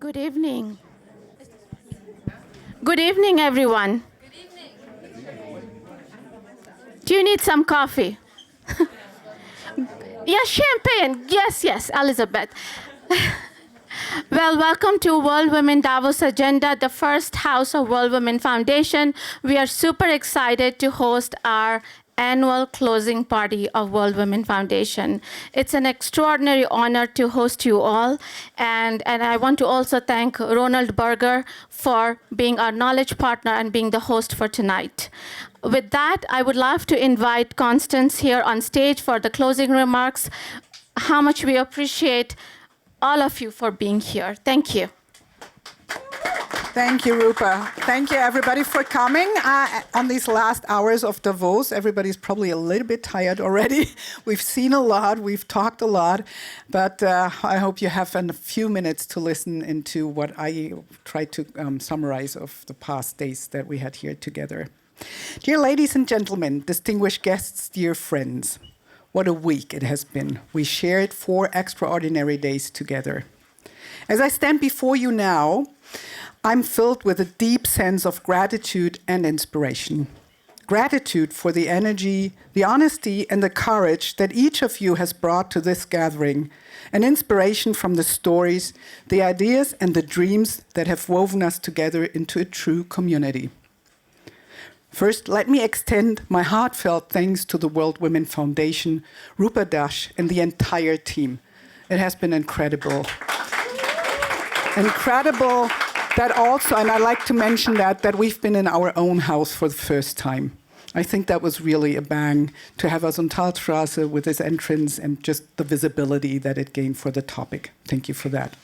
Good evening. Good evening, everyone. Do you need some coffee? Yes, champagne. Yes, yes, Elizabeth. Well, welcome to World Women Davos Agenda, the first house of World Women Foundation. We are super excited to host our annual closing party of World Women Foundation. It's an extraordinary honor to host you all, and I want to also thank Roland Berger for being our knowledge partner and being the host for tonight. With that, I would love to invite Constance here on stage for the closing remarks. How much we appreciate all of you for being here. Thank you. Thank you, RUPA. Thank you, everybody, for coming on these last hours of Davos. Everybody's probably a little bit tired already. We've seen a lot, we've talked a lot, but I hope you have a few minutes to listen into what I tried to summarize of the past days that we had here together. Dear ladies and gentlemen, distinguished guests, dear friends, what a week it has been. We shared 4 extraordinary days together. As I stand before you now, I'm filled with a deep sense of gratitude and inspiration. Gratitude for the energy, the honesty, and the courage that each of you has brought to this gathering, and inspiration from the stories, the ideas, and the dreams that have woven us together into a true community. First, let me extend my heartfelt thanks to the World Women Foundation, RUPA Dash, and the entire team. It has been incredible. Incredible that also, and I like to mention that we've been in our own house for the first time. I think that was really a bang to have us on Talstrasse with this entrance and just the visibility that it gained for the topic. Thank you for that.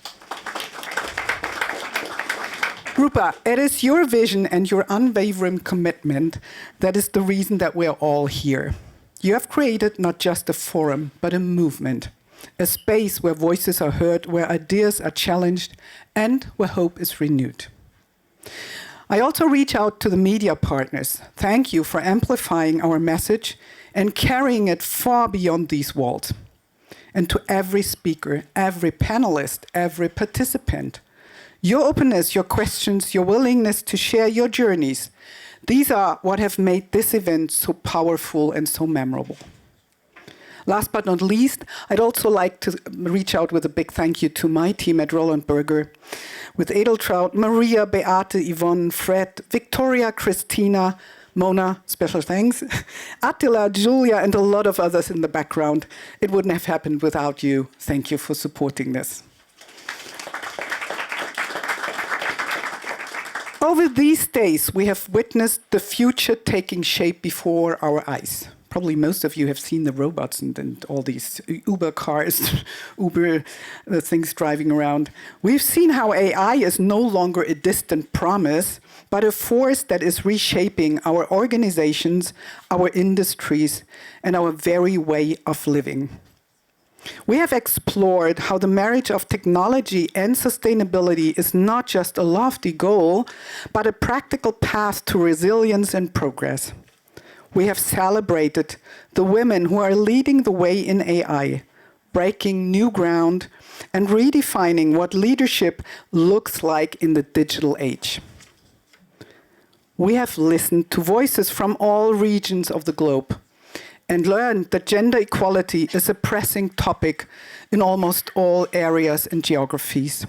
RUPA, it is your vision and your unwavering commitment that is the reason that we're all here. You have created not just a forum, but a movement. A space where voices are heard, where ideas are challenged, and where hope is renewed. I also reach out to the media partners. Thank you for amplifying our message and carrying it far beyond these walls. And to every speaker, every panelist, every participant, your openness, your questions, your willingness to share your journeys, these are what have made this event so powerful and so memorable. Last but not least, I'd also like to reach out with a big thank you to my team at Roland Berger, with Edeltraud, Maria, Beate, Yvonne, Fred, Victoria, Christina, Mona, special thanks, Attila, Julia, and a lot of others in the background. It wouldn't have happened without you. Thank you for supporting this. Over these days, we have witnessed the future taking shape before our eyes. Probably most of you have seen the robots and all these Uber cars, Uber things driving around. We've seen how AI is no longer a distant promise, but a force that is reshaping our organizations, our industries, and our very way of living. We have explored how the marriage of technology and sustainability is not just a lofty goal, but a practical path to resilience and progress. We have celebrated the women who are leading the way in AI, breaking new ground and redefining what leadership looks like in the digital age. We have listened to voices from all regions of the globe and learned that gender equality is a pressing topic in almost all areas and geographies.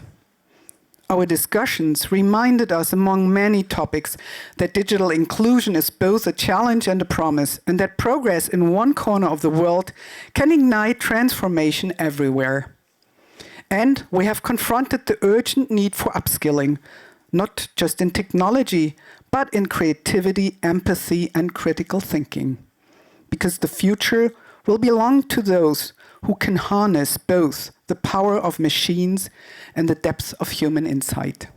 Our discussions reminded us, among many topics, that digital inclusion is both a challenge and a promise, and that progress in one corner of the world can ignite transformation everywhere. And we have confronted the urgent need for upskilling, not just in technology, but in creativity, empathy, and critical thinking. Because the future will belong to those who can harness both the power of machines and the depth of human insight.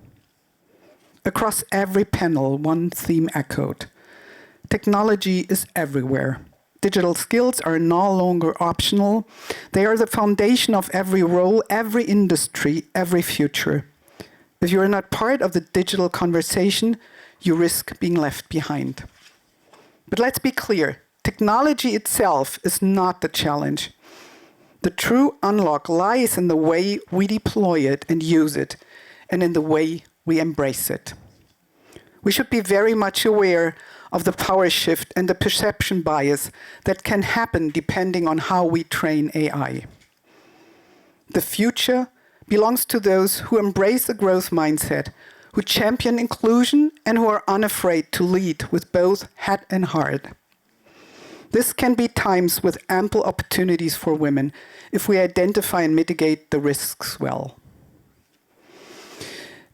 Across every panel, one theme echoed. Technology is everywhere. Digital skills are no longer optional. They are the foundation of every role, every industry, every future. If you are not part of the digital conversation, you risk being left behind. But let's be clear, technology itself is not the challenge. The true unlock lies in the way we deploy it and use it, and in the way we embrace it. We should be very much aware of the power shift and the perception bias that can happen depending on how we train AI. The future belongs to those who embrace a growth mindset, who champion inclusion, and who are unafraid to lead with both head and heart. This can be times with ample opportunities for women if we identify and mitigate the risks well.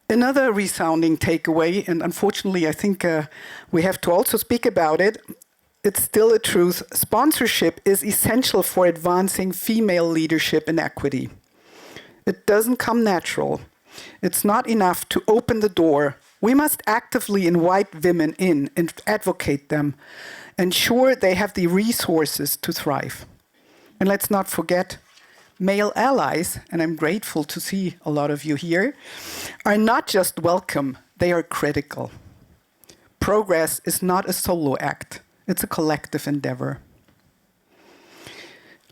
Another resounding takeaway, and unfortunately I think we have to also speak about it, it's still a truth, sponsorship is essential for advancing female leadership and equity. It doesn't come natural. It's not enough to open the door. We must actively invite women in and advocate them, ensure they have the resources to thrive. And let's not forget, male allies, and I'm grateful to see a lot of you here, are not just welcome, they are critical. Progress is not a solo act, it's a collective endeavor.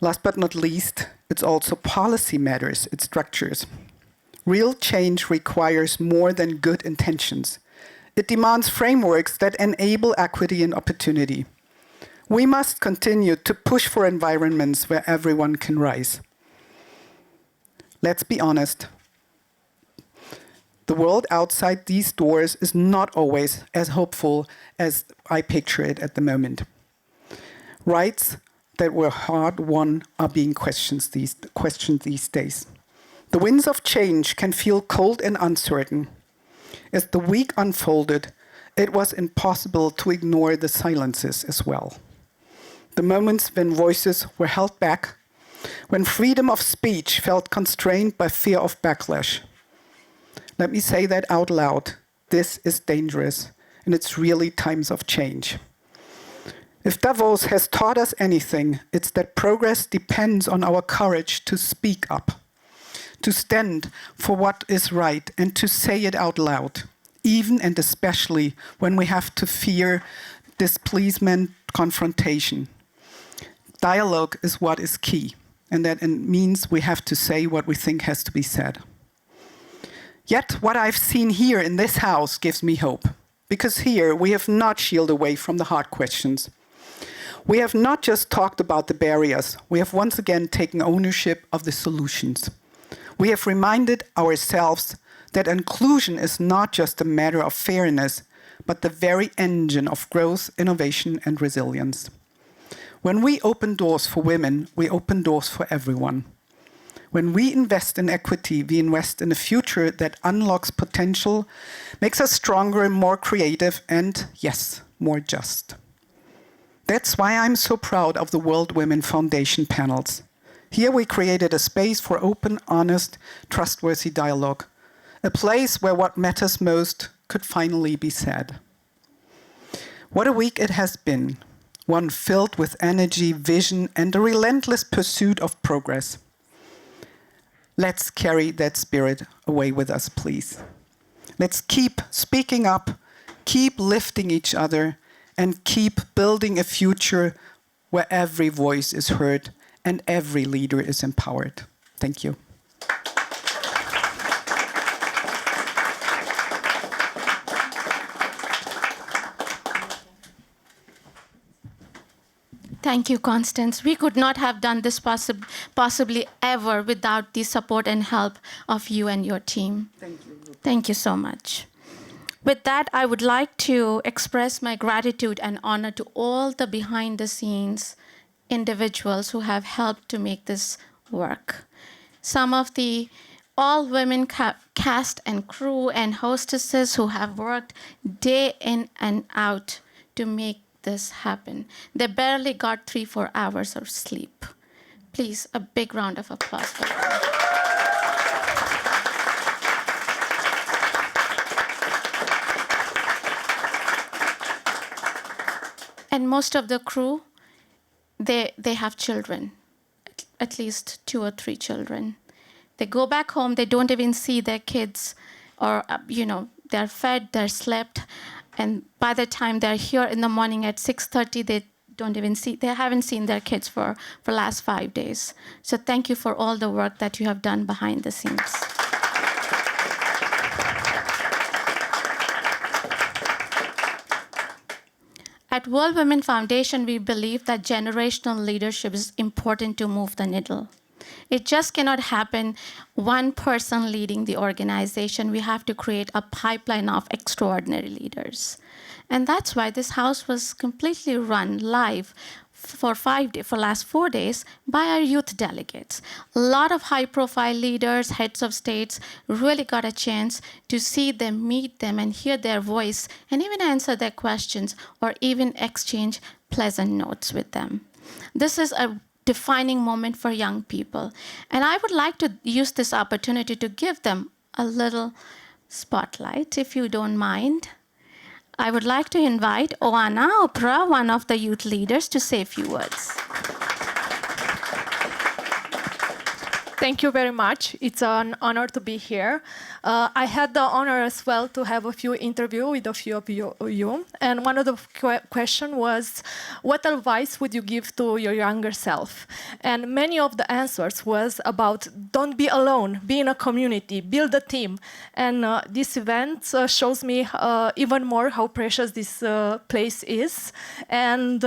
Last but not least, it's also policy matters, it's structures. Real change requires more than good intentions. It demands frameworks that enable equity and opportunity. We must continue to push for environments where everyone can rise. Let's be honest. The world outside these doors is not always as hopeful as I picture it at the moment. Rights that were hard-won are being questioned these days. The winds of change can feel cold and uncertain. As the week unfolded, it was impossible to ignore the silences as well. The moments when voices were held back, when freedom of speech felt constrained by fear of backlash. Let me say that out loud. This is dangerous, and it's really times of change. If Davos has taught us anything, it's that progress depends on our courage to speak up, to stand for what is right, and to say it out loud, even and especially when we have to fear displeasement, confrontation. Dialogue is what is key, and that means we have to say what we think has to be said. Yet, what I've seen here in this house gives me hope, because here we have not shielded away from the hard questions. We have not just talked about the barriers, we have once again taken ownership of the solutions. We have reminded ourselves that inclusion is not just a matter of fairness, but the very engine of growth, innovation, and resilience. When we open doors for women, we open doors for everyone. When we invest in equity, we invest in a future that unlocks potential, makes us stronger and more creative, and yes, more just. That's why I'm so proud of the World Women Foundation panels. Here we created a space for open, honest, trustworthy dialogue, a place where what matters most could finally be said. What a week it has been, one filled with energy, vision, and a relentless pursuit of progress. Let's carry that spirit away with us, please. Let's keep speaking up, keep lifting each other, and keep building a future where every voice is heard and every leader is empowered. Thank you. Thank you, Constance. We could not have done this possibly ever without the support and help of you and your team. Thank you. Thank you so much. With that, I would like to express my gratitude and honor to all the behind-the-scenes individuals who have helped to make this work. Some of the all-women cast and crew and hostesses who have worked day in and out to make this happen. They barely got 3-4 hours of sleep. Please, a big round of applause for them. And most of the crew, they have children, at least 2 or 3 children. They go back home, they don't even see their kids, or, they're fed, they're slept, and by the time they're here in the morning at 6:30, they haven't seen their kids for the last 5 days. So thank you for all the work that you have done behind the scenes. At World Women Foundation, we believe that generational leadership is important to move the needle. It just cannot happen one person leading the organization. We have to create a pipeline of extraordinary leaders. And that's why this house was completely run live for last 4 days by our youth delegates. A lot of high-profile leaders, heads of states, really got a chance to see them, meet them, and hear their voice, and even answer their questions, or even exchange pleasant notes with them. This is a defining moment for young people. And I would like to use this opportunity to give them a little spotlight, if you don't mind. I would like to invite Oana Oprah, one of the youth leaders, to say a few words. Thank you very much. It's an honor to be here. I had the honor as well to have a few interviews with a few of you. And one of the questions was, what advice would you give to your younger self? And many of the answers was about, don't be alone, be in a community, build a team. And this event shows me even more how precious this place is. And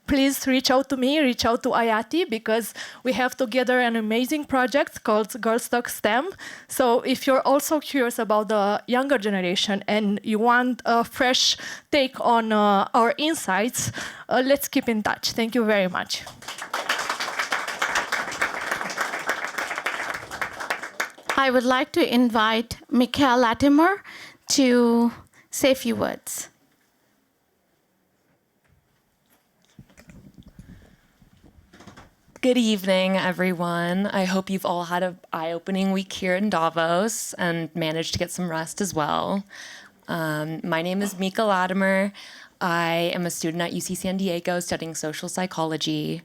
please reach out to me, reach out to Ayati, because we have together an amazing project called Girls Talk STEM. So if you're also curious about the younger generation and you want a fresh take on our insights, let's keep in touch. Thank you very much. I would like to invite Mikhail Latimer to say a few words. Good evening, everyone. I hope you've all had an eye-opening week here in Davos and managed to get some rest as well. My name is Mika Latimer. I am a student at UC San Diego studying social psychology.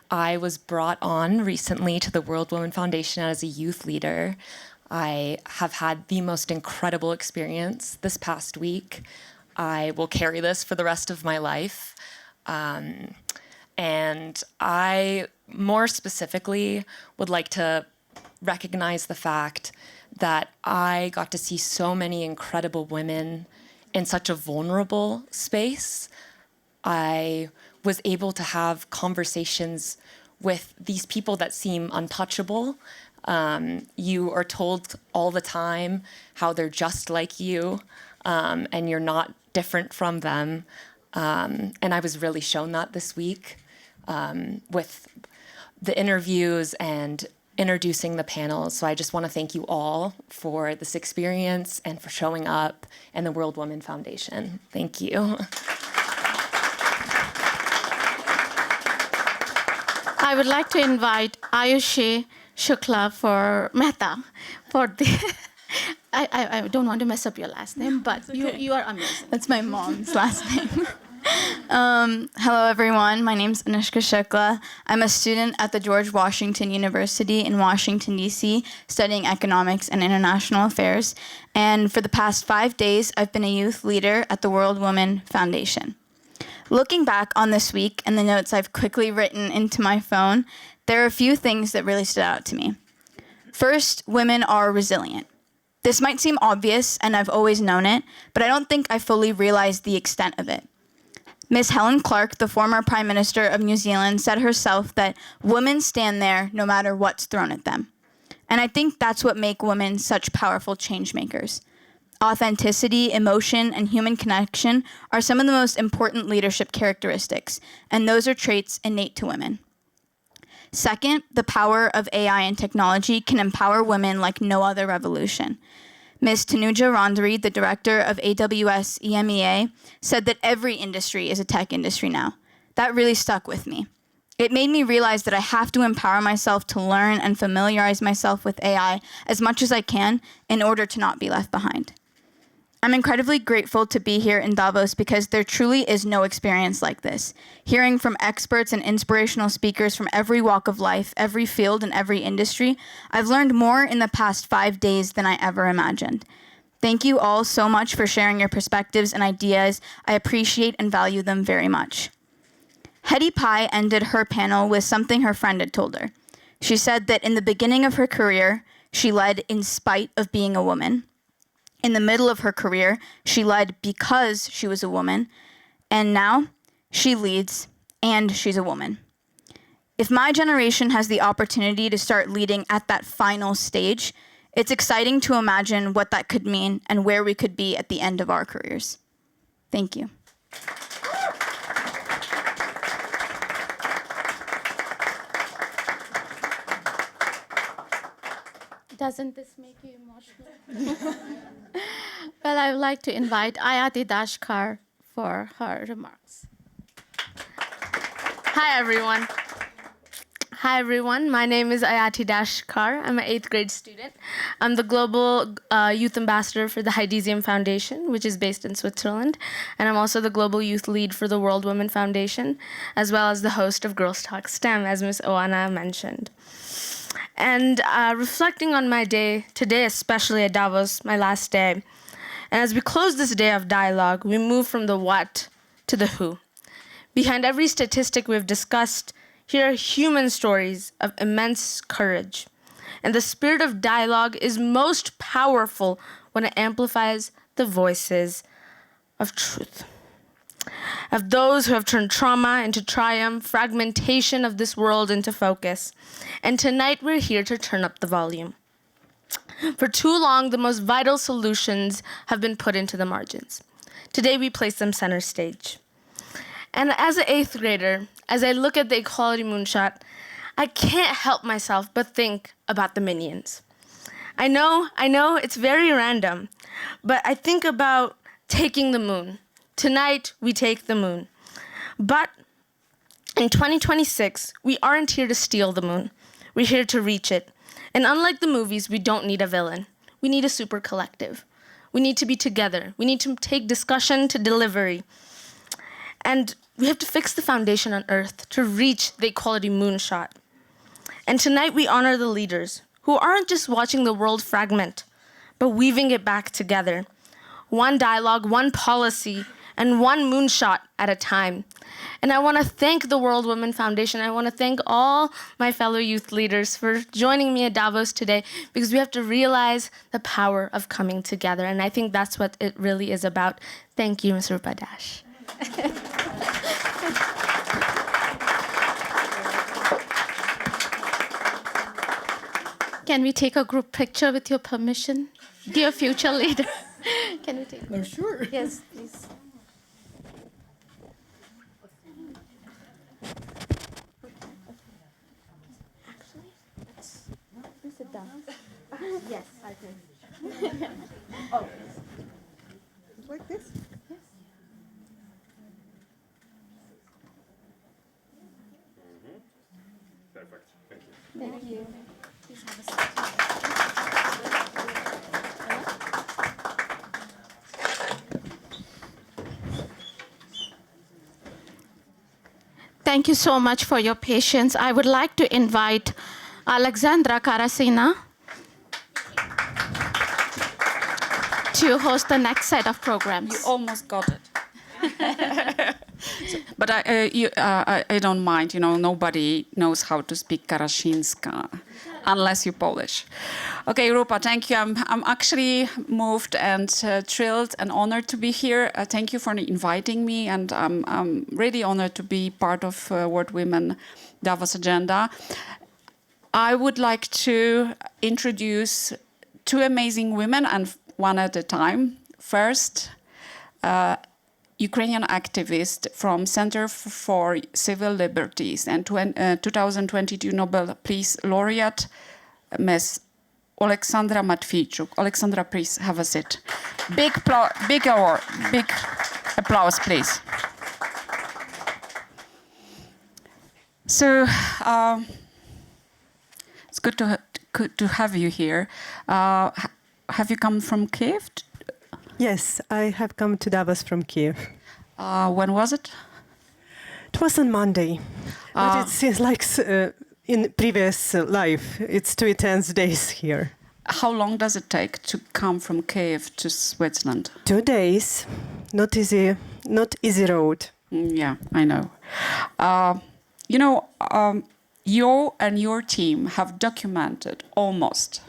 I was brought on recently to the World Women Foundation as a youth leader. I have had the most incredible experience this past week. I will carry this for the rest of my life. And I, more specifically, would like to recognize the fact that I got to see so many incredible women in such a vulnerable space. I was able to have conversations with these people that seem untouchable. You are told all the time how they're just like you, and you're not different from them. And I was really shown that this week with the interviews and introducing the panels. So I just want to thank you all for this experience and for showing up, and the World Women Foundation. Thank you. I would like to invite Ayushi Shukla for Mehta for the... I don't want to mess up your last name, but okay. you are amazing. That's my mom's last name. Hello, everyone. My name's Anushka Shukla. I'm a student at the George Washington University in Washington, D.C., studying economics and international affairs. And for the past 5 days, I've been a youth leader at the World Women Foundation. Looking back on this week and the notes I've quickly written into my phone, there are a few things that really stood out to me. First, women are resilient. This might seem obvious, and I've always known it, but I don't think I fully realized the extent of it. Miss Helen Clark, the former Prime Minister of New Zealand, said herself that women stand there no matter what's thrown at them. And I think that's what makes women such powerful change makers. Authenticity, emotion, and human connection are some of the most important leadership characteristics, and those are traits innate to women. Second, the power of AI and technology can empower women like no other revolution. Ms. Tanuja Randari, the director of AWS EMEA, said that every industry is a tech industry now. That really stuck with me. It made me realize that I have to empower myself to learn and familiarize myself with AI as much as I can in order to not be left behind. I'm incredibly grateful to be here in Davos because there truly is no experience like this. Hearing from experts and inspirational speakers from every walk of life, every field, and every industry, I've learned more in the past 5 days than I ever imagined. Thank you all so much for sharing your perspectives and ideas. I appreciate and value them very much. Hetty Pai ended her panel with something her friend had told her. She said that in the beginning of her career, she led in spite of being a woman. In the middle of her career, she led because she was a woman. And now she leads, and she's a woman. If my generation has the opportunity to start leading at that final stage, it's exciting to imagine what that could mean and where we could be at the end of our careers. Thank you. Doesn't this make you emotional? Well, I would like to invite Ayati Dashkar for her remarks. Hi, everyone. Hi, everyone. My name is Ayati Dashkar. I'm an 8th grade student. I'm the Global Youth Ambassador for the Heidesium Foundation, which is based in Switzerland. And I'm also the Global Youth Lead for the World Women Foundation, as well as the host of Girls Talk STEM, as Ms. Oana mentioned. And reflecting on my day, today especially at Davos, my last day, and as we close this day of dialogue, we move from the what to the who. Behind every statistic we've discussed, here are human stories of immense courage. And the spirit of dialogue is most powerful when it amplifies the voices of truth, of those who have turned trauma into triumph, fragmentation of this world into focus. And tonight we're here to turn up the volume. For too long, the most vital solutions have been put into the margins. Today we place them center stage. And as an 8th grader, as I look at the equality moonshot, I can't help myself but think about the minions. I know it's very random, but I think about taking the moon. Tonight, we take the moon. But in 2026, we aren't here to steal the moon. We're here to reach it. And unlike the movies, we don't need a villain. We need a super collective. We need to be together. We need to take discussion to delivery. And we have to fix the foundation on Earth to reach the equality moonshot. And tonight, we honor the leaders who aren't just watching the world fragment, but weaving it back together. One dialogue, one policy, and one moonshot at a time. And I want to thank the World Women Foundation. I want to thank all my fellow youth leaders for joining me at Davos today, because we have to realize the power of coming together. And I think that's what it really is about. Thank you, Ms. RUPA Dash. Can we take a group picture with your permission? Dear future leader. Can we take? Oh, sure. Yes, please. Actually, sit down. Yes, I think. Oh, Like this? yes. Perfect. Thank you. Thank you. Please have a seat. Thank you so much for your patience. I would like to invite Alexandra Karasina to host the next set of programs. You almost got it. But I don't mind. You know, nobody knows how to speak Karashinska unless you're Polish. Okay, Rupa, thank you. I'm actually moved and thrilled and honored to be here. Thank you for inviting me, and I'm really honored to be part of World Women Davos Agenda. I would like to introduce two amazing women, and one at a time. First, Ukrainian activist from Center for Civil Liberties and 2022 Nobel Peace Laureate, Ms. Oleksandra Matvichuk. Oleksandra, please have a seat. Big applause, please. So it's good to have you here. Have you come from Kiev? Yes, I have come to Davos from Kiev. When was it? It was on Monday, but it seems like in previous life, it's 2 intense days here. How long does it take to come from Kiev to Switzerland? 2 days, not easy road. Yeah, I know. You know, you and your team have documented almost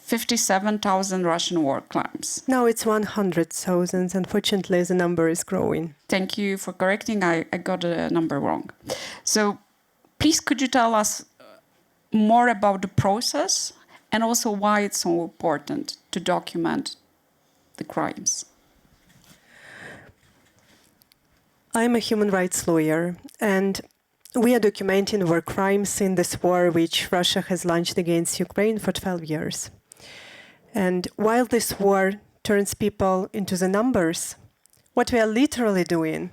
57,000 Russian war crimes. Now it's 100,000. Unfortunately, the number is growing. Thank you for correcting. I got the number wrong. So please, could you tell us more about the process and also why it's so important to document the crimes? I'm a human rights lawyer, and we are documenting war crimes in this war which Russia has launched against Ukraine for 12 years. And while this war turns people into the numbers, what we are literally doing,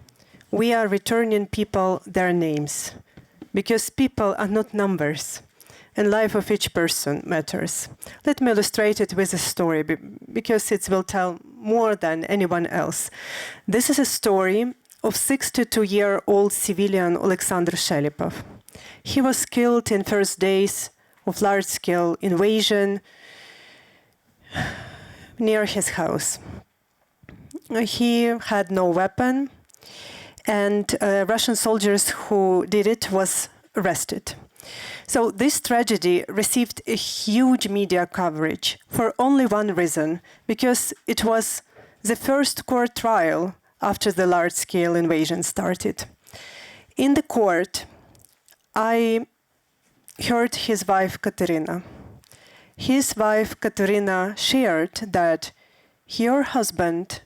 we are returning people their names, because people are not numbers, and life of each person matters. Let me illustrate it with a story, because it will tell more than anyone else. This is a story of 62-year-old civilian Alexander Shelipov. He was killed in first days of large-scale invasion near his house. He had no weapon, and Russian soldiers who did it was arrested. So this tragedy received a huge media coverage for only one reason, because it was the first court trial after the large-scale invasion started. In the court, I heard his wife Katerina. His wife Katerina shared that her husband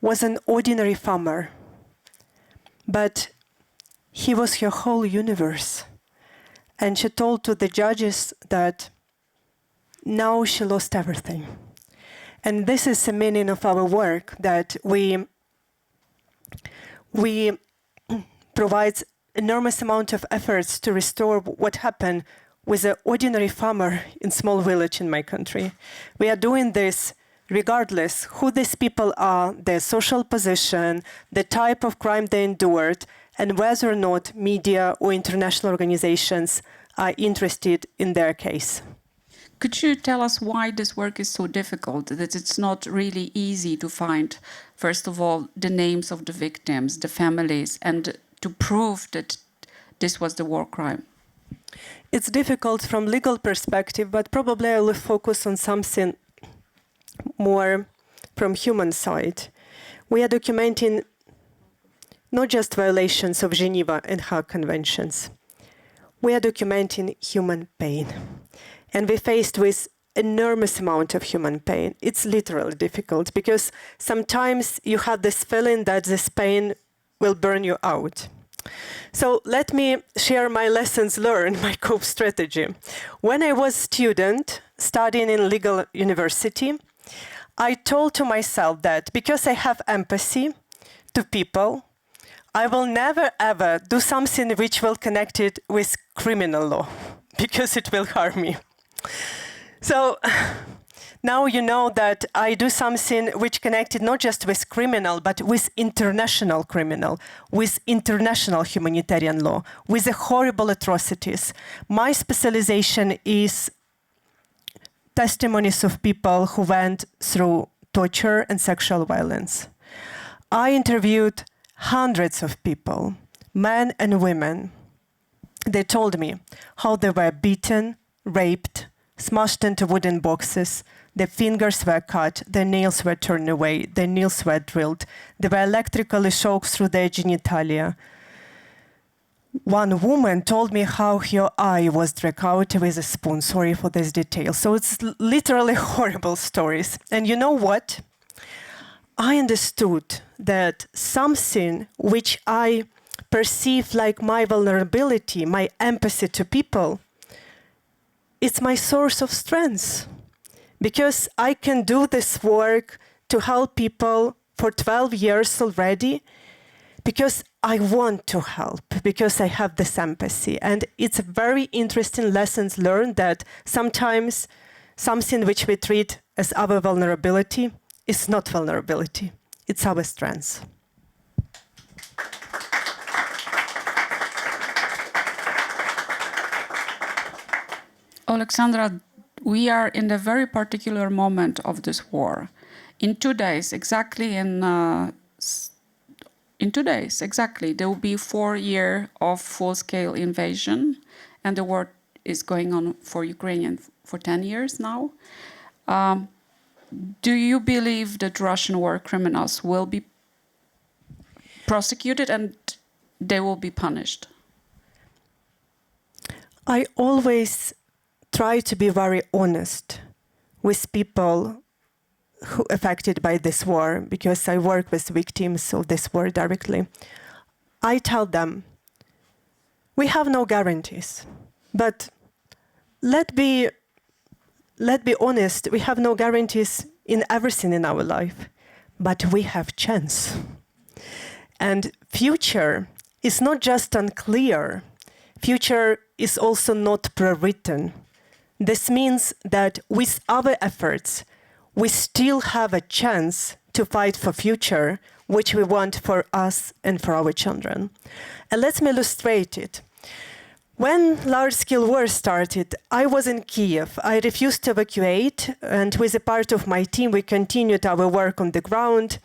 was an ordinary farmer, but he was her whole universe. And she told to the judges that now she lost everything. And this is the meaning of our work, that we provide enormous amount of efforts to restore what happened with an ordinary farmer in small village in my country. We are doing this regardless who these people are, their social position, the type of crime they endured, and whether or not media or international organizations are interested in their case. Could you tell us why this work is so difficult, that it's not really easy to find, first of all, the names of the victims, the families, and to prove that this was the war crime? It's difficult from legal perspective, but probably I will focus on something more from human side. We are documenting not just violations of Geneva and Hague Conventions. We are documenting human pain. And we're faced with enormous amount of human pain. It's literally difficult, because sometimes you have this feeling that this pain will burn you out. So let me share my lessons learned, my cope strategy. When I was a student studying in legal university, I told to myself that because I have empathy to people, I will never ever do something which will connect it with criminal law, because it will harm me. So now you know that I do something which connected not just with criminal, but with international criminal, with international humanitarian law, with the horrible atrocities. My specialization is testimonies of people who went through torture and sexual violence. I interviewed hundreds of people, men and women. They told me how they were beaten, raped, smashed into wooden boxes, their fingers were cut, their nails were torn away, their nails were drilled, they were electrically shocked through their genitalia. One woman told me how her eye was dragged out with a spoon. Sorry for this detail. So it's literally horrible stories. And you know what? I understood that something which I perceive like my vulnerability, my empathy to people, it's my source of strength. Because I can do this work to help people for 12 years already, because I want to help, because I have this empathy. And it's a very interesting lessons learned that sometimes something which we treat as our vulnerability is not vulnerability, it's our strength. Alexandra, we are in a very particular moment of this war. In 2 days, exactly in 2 days, exactly, there will be 4 years of full-scale invasion, and the war is going on for Ukraine for 10 years now. Do you believe that Russian war criminals will be prosecuted and they will be punished? I always try to be very honest with people who affected by this war, because I work with victims of this war directly. I tell them, we have no guarantees, but let's be honest, we have no guarantees in everything in our life, but we have chance. And future is not just unclear, future is also not pre-written. This means that with our efforts, we still have a chance to fight for future, which we want for us and for our children. And let me illustrate it. When large-scale war started, I was in Kiev. I refused to evacuate, and with a part of my team, we continued our work on the ground,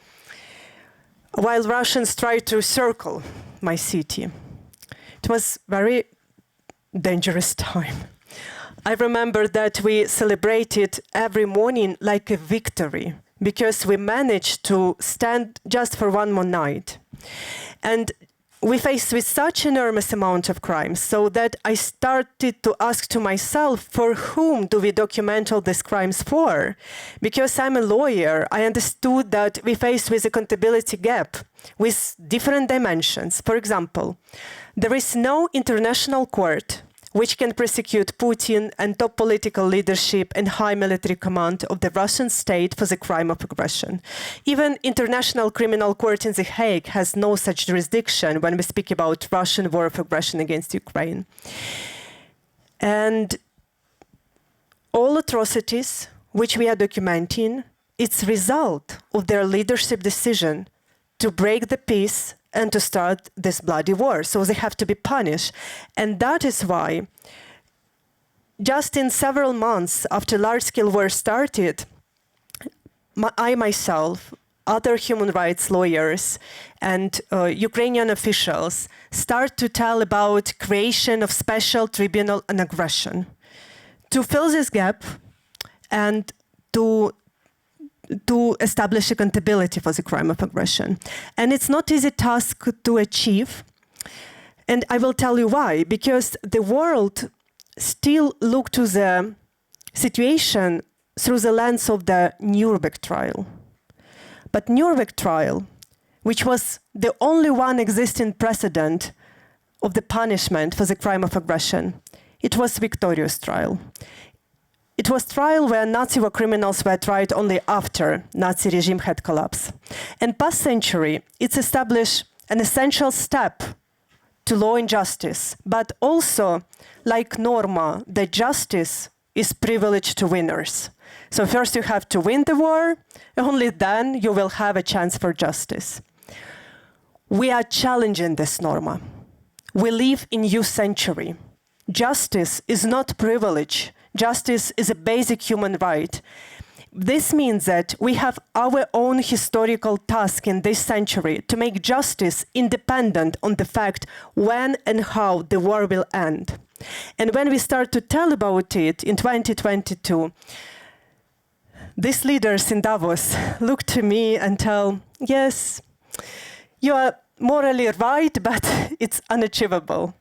while Russians tried to circle my city. It was a very dangerous time. I remember that we celebrated every morning like a victory, because we managed to stand just for one more night. And we faced with such enormous amount of crimes, so that I started to ask to myself, for whom do we document all these crimes for? Because I'm a lawyer, I understood that we faced with accountability gap with different dimensions. For example, there is no international court which can prosecute Putin and top political leadership and high military command of the Russian state for the crime of aggression. Even International Criminal Court in The Hague has no such jurisdiction when we speak about Russian war of aggression against Ukraine. And all atrocities which we are documenting, it's a result of their leadership decision to break the peace and to start this bloody war. So they have to be punished. And that is why, just in several months after large-scale war started, I myself, other human rights lawyers, and Ukrainian officials start to tell about creation of special tribunal on aggression to fill this gap and to establish accountability for the crime of aggression. And it's not easy task to achieve. And I will tell you why. Because the world still look to the situation through the lens of the Nuremberg trial. But Nuremberg trial, which was the only one existing precedent of the punishment for the crime of aggression, it was victorious trial. It was trial where Nazi war criminals were tried only after Nazi regime had collapsed. And past century, it's established an essential step to law and justice, but also, like Norma, the justice is privileged to winners. So first you have to win the war, only then you will have a chance for justice. We are challenging this Norma. We live in new century. Justice is not privilege. Justice is a basic human right. This means that we have our own historical task in this century to make justice independent on the fact when and how the war will end. And when we start to tell about it in 2022, these leaders in Davos look to me and tell, yes, you are morally right, but it's unachievable.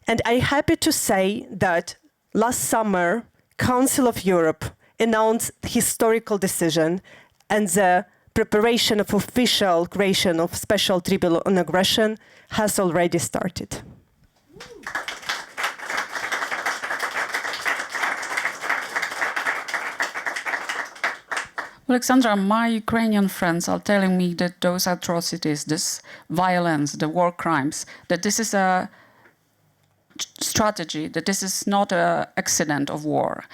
And I'm happy to say that last summer, Council of Europe announced historical decision, and the preparation of official creation of special tribunal on aggression has already started. Alexandra, my Ukrainian friends are telling me that those atrocities, this violence, the war crimes, that this is a strategy, that this is not an accident of war.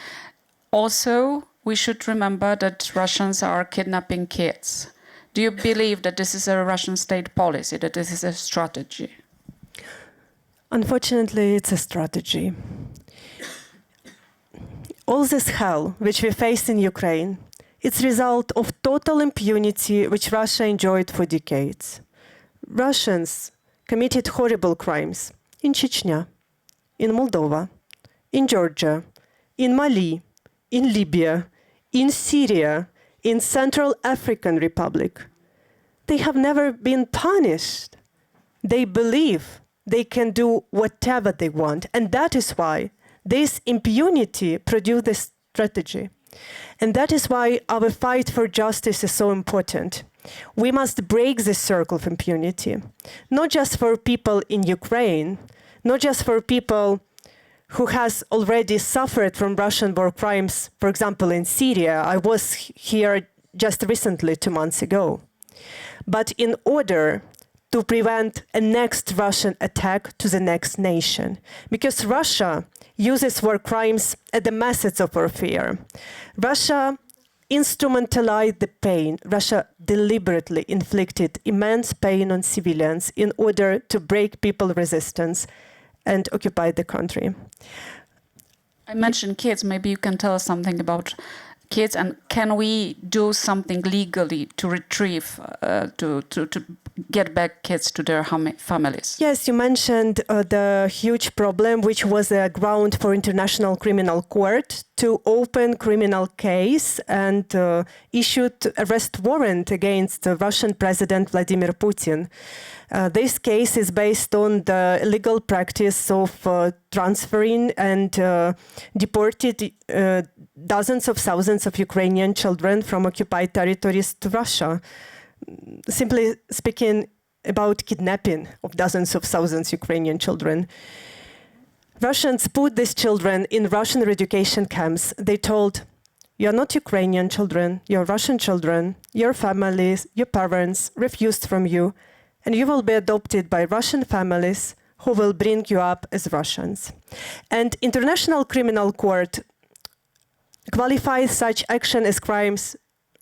Also, we should remember that Russians are kidnapping kids. Do you believe that this is a Russian state policy, that this is a strategy? Unfortunately, it's a strategy. All this hell which we face in Ukraine, it's a result of total impunity which Russia enjoyed for decades. Russians committed horrible crimes in Chechnya, in Moldova, in Georgia, in Mali, in Libya, in Syria, in Central African Republic, they have never been punished. They believe they can do whatever they want. And that is why this impunity produced this strategy. And that is why our fight for justice is so important. We must break this circle of impunity, not just for people in Ukraine, not just for people who has already suffered from Russian war crimes, for example, in Syria. I was here just recently, 2 months ago. But in order to prevent a next Russian attack to the next nation, because Russia uses war crimes as the methods of warfare. Russia instrumentalized the pain. Russia deliberately inflicted immense pain on civilians in order to break people's resistance and occupy the country. I mentioned kids. Maybe you can tell us something about kids, and can we do something legally to retrieve, to get back kids to their families? Yes, you mentioned the huge problem, which was a ground for International Criminal Court to open criminal case and issued arrest warrant against the Russian President Vladimir Putin. This case is based on the illegal practice of transferring and deported dozens of thousands of Ukrainian children from occupied territories to Russia. Simply speaking, about kidnapping of dozens of thousands of Ukrainian children. Russians put these children in Russian education camps. They told, "You are not Ukrainian children, you're Russian children, your families, your parents refused from you, and you will be adopted by Russian families who will bring you up as Russians." And International Criminal Court qualifies such action as crimes,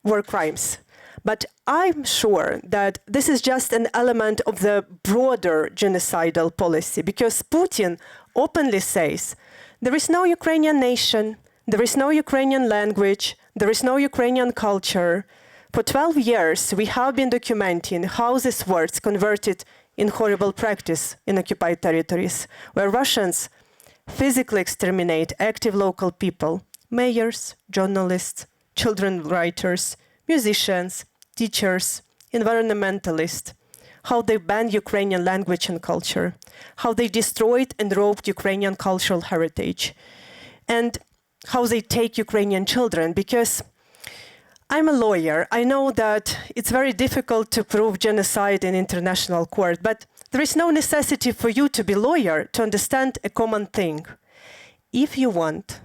war crimes. But I'm sure that this is just an element of the broader genocidal policy, because Putin openly says, there is no Ukrainian nation, there is no Ukrainian language, there is no Ukrainian culture. For 12 years, we have been documenting how these words converted in horrible practice in occupied territories, where Russians physically exterminate active local people, mayors, journalists, children writers, musicians, teachers, environmentalists, how they banned Ukrainian language and culture, how they destroyed and robbed Ukrainian cultural heritage, and how they take Ukrainian children. Because I'm a lawyer, I know that it's very difficult to prove genocide in international court, but there is no necessity for you to be a lawyer to understand a common thing. If you want,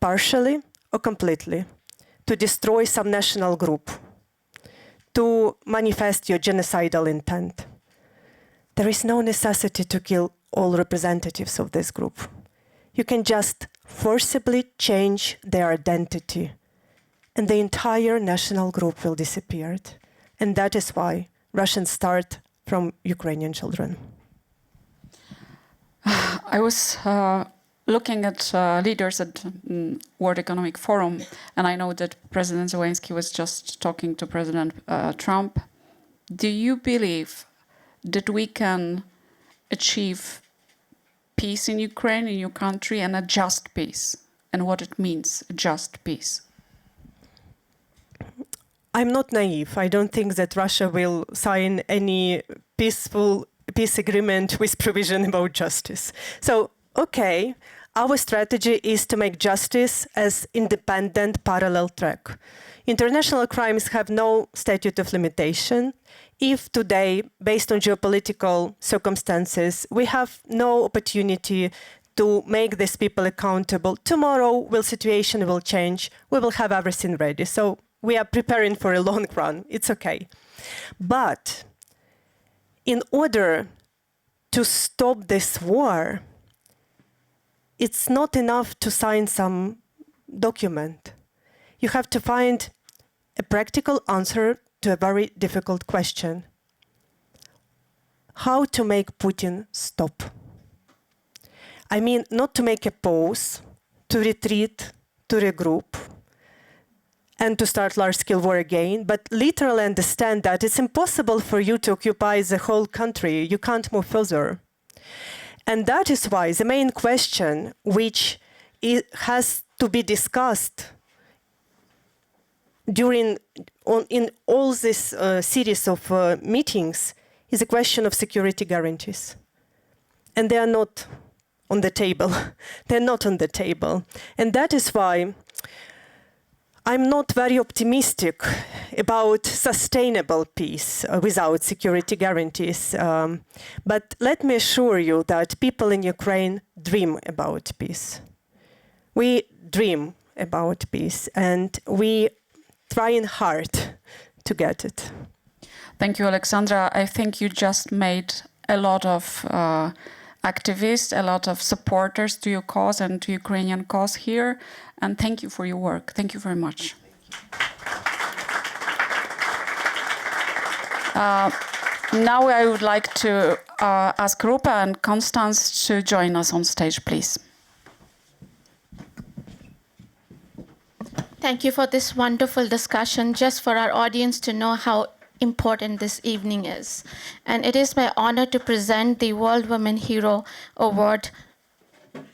partially or completely, to destroy some national group, to manifest your genocidal intent, there is no necessity to kill all representatives of this group. You can just forcibly change their identity, and the entire national group will disappear. And that is why Russians start from Ukrainian children. I was looking at leaders at World Economic Forum, and I know that President Zelensky was just talking to President Trump. Do you believe that we can achieve peace in Ukraine, in your country, and a just peace, and what it means, a just peace? I'm not naive. I don't think that Russia will sign any peaceful peace agreement with provision about justice. So, okay, our strategy is to make justice as independent parallel track. International crimes have no statute of limitation. If today, based on geopolitical circumstances, we have no opportunity to make these people accountable, tomorrow, situation will change. We will have everything ready. So we are preparing for a long run. It's okay. But in order to stop this war, it's not enough to sign some document. You have to find a practical answer to a very difficult question. How to make Putin stop? I mean, not to make a pause, to retreat, to regroup, and to start large-scale war again, but literally understand that it's impossible for you to occupy the whole country. You can't move further. And that is why the main question which has to be discussed in all this series of meetings is a question of security guarantees. And they are not on the table. They're not on the table. And that is why I'm not very optimistic about sustainable peace without security guarantees. But let me assure you that people in Ukraine dream about peace. We dream about peace, and we trying hard to get it. Thank you, Alexandra. I think you just made a lot of activists, a lot of supporters to your cause and to Ukrainian cause here. And thank you for your work. Thank you very much. Now I would like to ask RUPA and CONSTANZE to join us on stage, please. Thank you for this wonderful discussion, just for our audience to know how important this evening is. And it is my honor to present the World Women Hero Award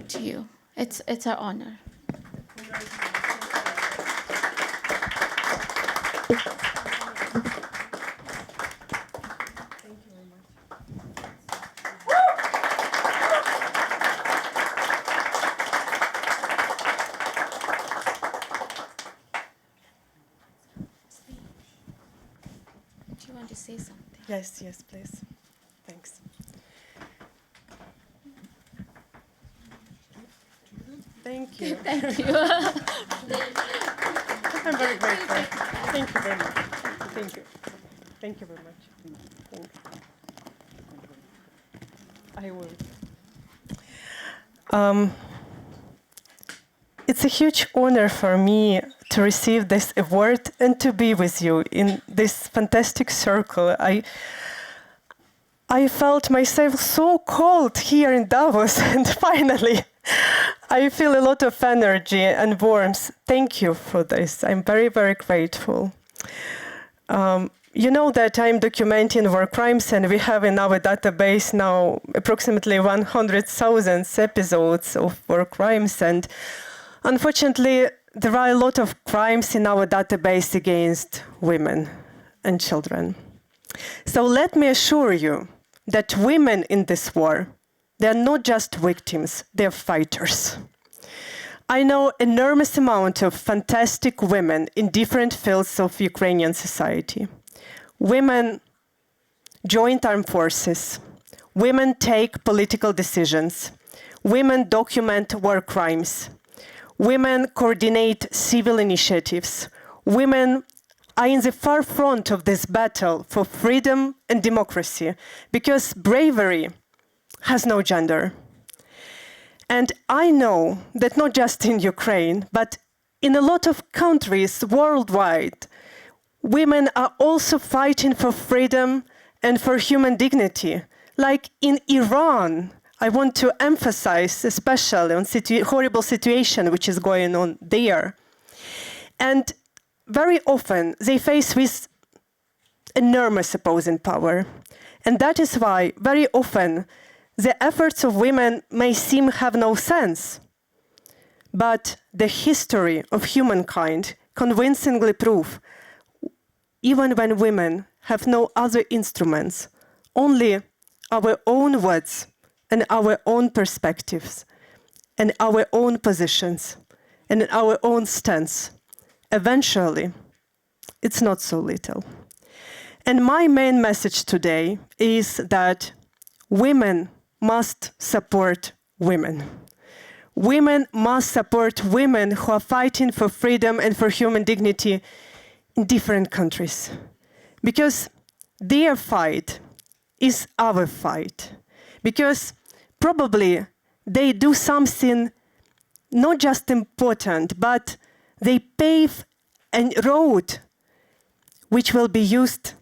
to you. It's our honor. Do you want to say something? Yes, yes, please. Thanks. Thank you. Thank you. I'm very grateful. Thank you very much. Thank you. Thank you very much. Thanks. I will. It's a huge honor for me to receive this award and to be with you in this fantastic circle. I felt myself so cold here in Davos, and finally I feel a lot of energy and warmth. Thank you for this. I'm very, very grateful. You know that I'm documenting war crimes, and we have in our database now approximately 100,000 episodes of war crimes. And unfortunately, there are a lot of crimes in our database against women and children. So let me assure you that women in this war, they are not just victims, they are fighters. I know enormous amount of fantastic women in different fields of Ukrainian society. Women join armed forces. Women take political decisions. Women document war crimes. Women coordinate civil initiatives. Women are in the far front of this battle for freedom and democracy, because bravery has no gender. And I know that not just in Ukraine, but in a lot of countries worldwide, women are also fighting for freedom and for human dignity. Like in Iran, I want to emphasize especially on horrible situation which is going on there. And very often they face with enormous opposing power. And that is why very often the efforts of women may seem have no sense. But the history of humankind convincingly prove, even when women have no other instruments, only our own words and our own perspectives and our own positions and our own stance, eventually, it's not so little. And my main message today is that women must support women. Women must support women who are fighting for freedom and for human dignity in different countries. Because their fight is our fight. Because probably they do something not just important, but they pave a road which will be used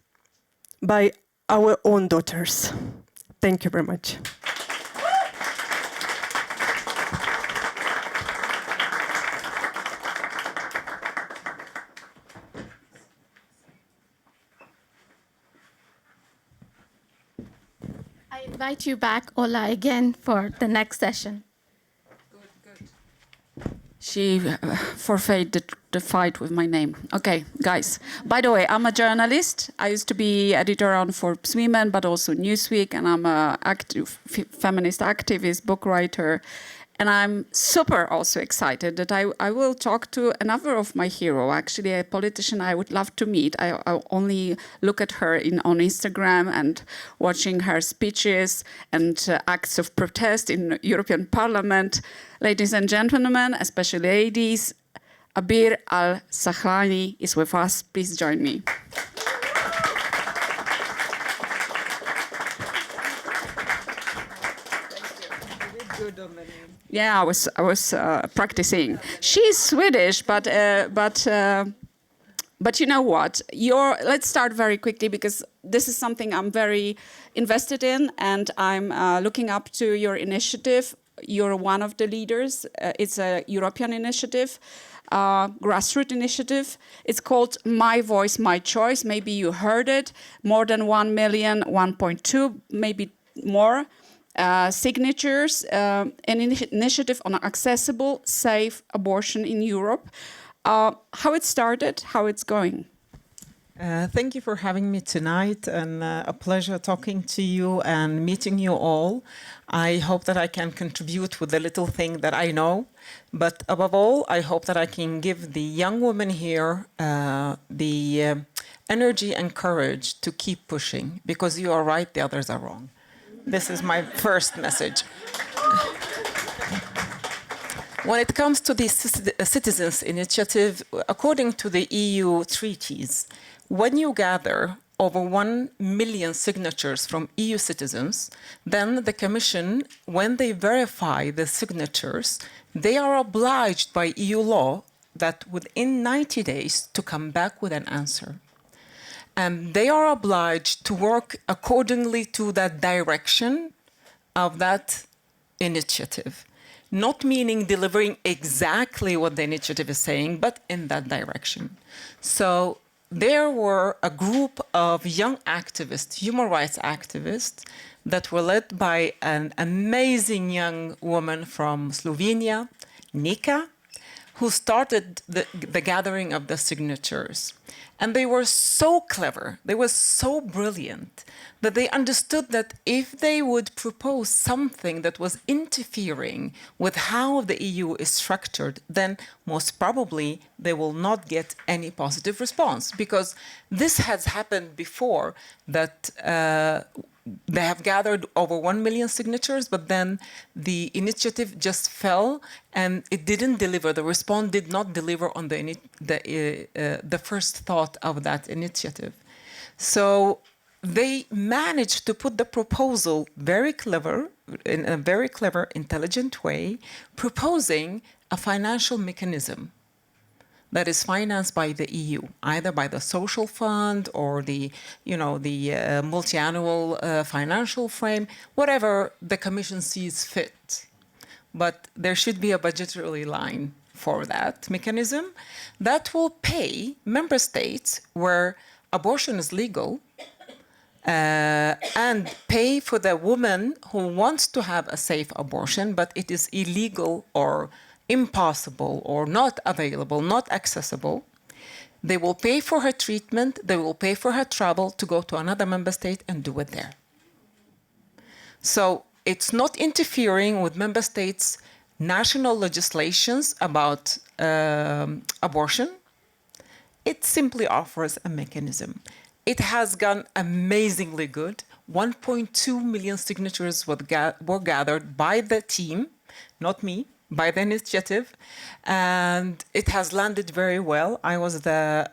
by our own daughters. Thank you very much. I invite you back, Ola, again for the next session. She forfeit the the fight with my name. Okay, guys. By the way, I'm a journalist. I used to be editor on Forbes Women, but also Newsweek, and I'm a feminist activist, book writer. And I'm super also excited that I will talk to another of my hero, actually a politician I would love to meet. I only look at her on Instagram and watching her speeches and acts of protest in European Parliament. Ladies and gentlemen, especially ladies, Abir Al-Sahlani is with us. Please join me. Yeah, I was practicing. She's Swedish, but you know what? Let's start very quickly because this is something I'm very invested in, and I'm looking up to your initiative. You're one of the leaders. It's a European initiative, grassroots initiative. It's called My Voice, My Choice. Maybe you heard it. More than 1 million, 1.2, maybe more. Signatures, an initiative on accessible, safe abortion in Europe. How it started, how it's going. Thank you for having me tonight, and a pleasure talking to you and meeting you all. I hope that I can contribute with the little thing that I know, but above all, I hope that I can give the young women here the energy and courage to keep pushing, because you are right, the others are wrong. This is my first message. When it comes to the Citizens Initiative, according to the EU treaties, when you gather over 1 million signatures from EU citizens, then the Commission, when they verify the signatures, they are obliged by EU law that within 90 days to come back with an answer. And they are obliged to work accordingly to that direction of that initiative. Not meaning delivering exactly what the initiative is saying, but in that direction. So there were a group of young activists, human rights activists, that were led by an amazing young woman from Slovenia, Nika, who started the gathering of the signatures. And they were so clever, they were so brilliant, that they understood that if they would propose something that was interfering with how the EU is structured, then most probably they will not get any positive response. Because this has happened before, that they have gathered over 1 million signatures, but then the initiative just fell and it didn't deliver. The response did not deliver on the first thought of that initiative. So they managed to put the proposal very clever, in a very clever, intelligent way, proposing a financial mechanism that is financed by the EU, either by the social fund or the multi-annual financial frame, whatever the Commission sees fit. But there should be a budgetary line for that mechanism that will pay member states where abortion is legal and pay for the woman who wants to have a safe abortion, but it is illegal or impossible or not available, not accessible. They will pay for her treatment, they will pay for her travel to go to another member state and do it there. So it's not interfering with member states' national legislations about abortion. It simply offers a mechanism. It has gone amazingly good. 1.2 million signatures were gathered by the team, not me, by the initiative, and it has landed very well. I was the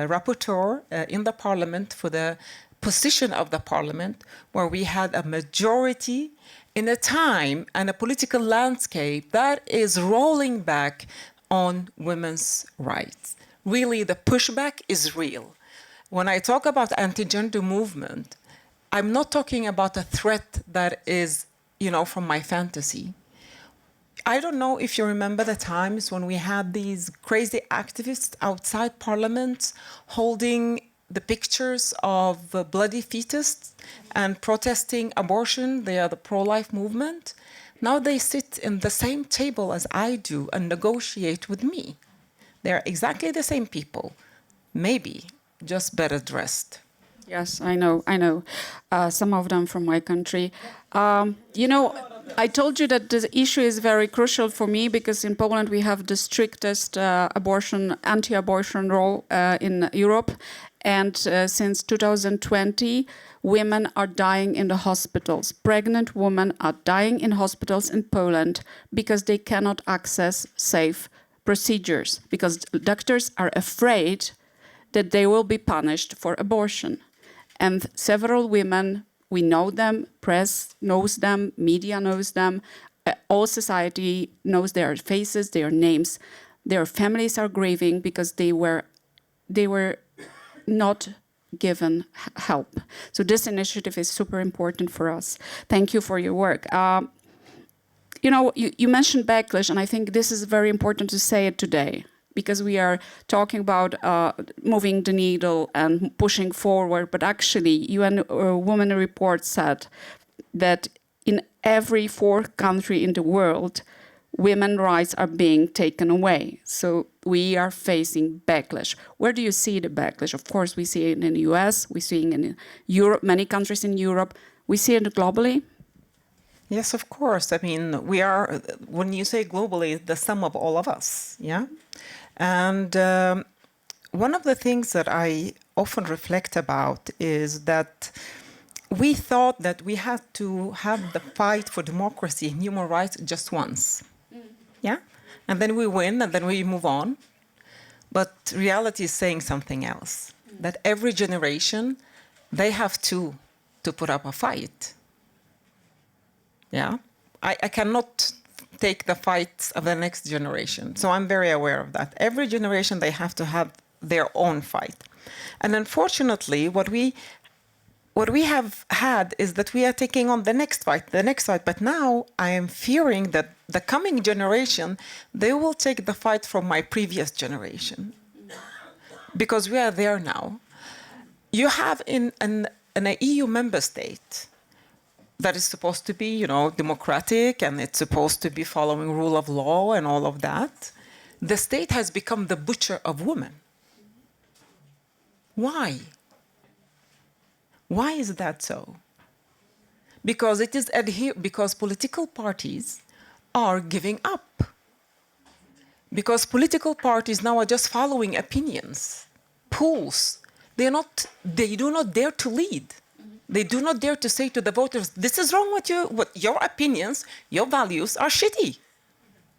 rapporteur in the parliament for the position of the parliament, where we had a majority in a time and a political landscape that is rolling back on women's rights. Really, the pushback is real. When I talk about anti-gender movement, I'm not talking about a threat that is, from my fantasy. I don't know if you remember the times when we had these crazy activists outside parliament holding the pictures of bloody fetuses and protesting abortion. They are the pro-life movement. Now they sit in the same table as I do and negotiate with me. They're exactly the same people, maybe just better dressed. Yes, I know. Some of them from my country. You know, I told you that the issue is very crucial for me because in Poland we have the strictest anti-abortion law in Europe. And since 2020, women are dying in the hospitals. Pregnant women are dying in hospitals in Poland because they cannot access safe procedures, because doctors are afraid that they will be punished for abortion. And several women, we know them, press knows them, media knows them, all society knows their faces, their names. Their families are grieving because they were not given help. So this initiative is super important for us. Thank you for your work. You know, you mentioned backlash, and I think this is very important to say it today, because we are talking about moving the needle and pushing forward, but actually UN Women Report said that in every fourth country in the world, women's rights are being taken away. So we are facing backlash. Where do you see the backlash? Of course, we see it in the US, we see it in Europe, many countries in Europe. We see it globally. Yes, of course. I mean, we are, when you say globally, the sum of all of us, yeah? And one of the things that I often reflect about is that we thought that we had to have the fight for democracy and human rights just once, yeah? And then we win, and then we move on. But reality is saying something else, that every generation, they have to put up a fight. Yeah, I cannot take the fights of the next generation. So I'm very aware of that. Every generation, they have to have their own fight. And unfortunately, what we have had is that we are taking on the next fight. But now I am fearing that the coming generation, they will take the fight from my previous generation. Because we are there now. You have in an EU member state that is supposed to be, you know, democratic, and it's supposed to be following rule of law and all of that. The state has become the butcher of women. Why? Why is that so? Because it is because political parties are giving up. Because political parties now are just following opinions, polls. They do not dare to lead. They do not dare to say to the voters, this is wrong with you, your opinions, your values are shitty.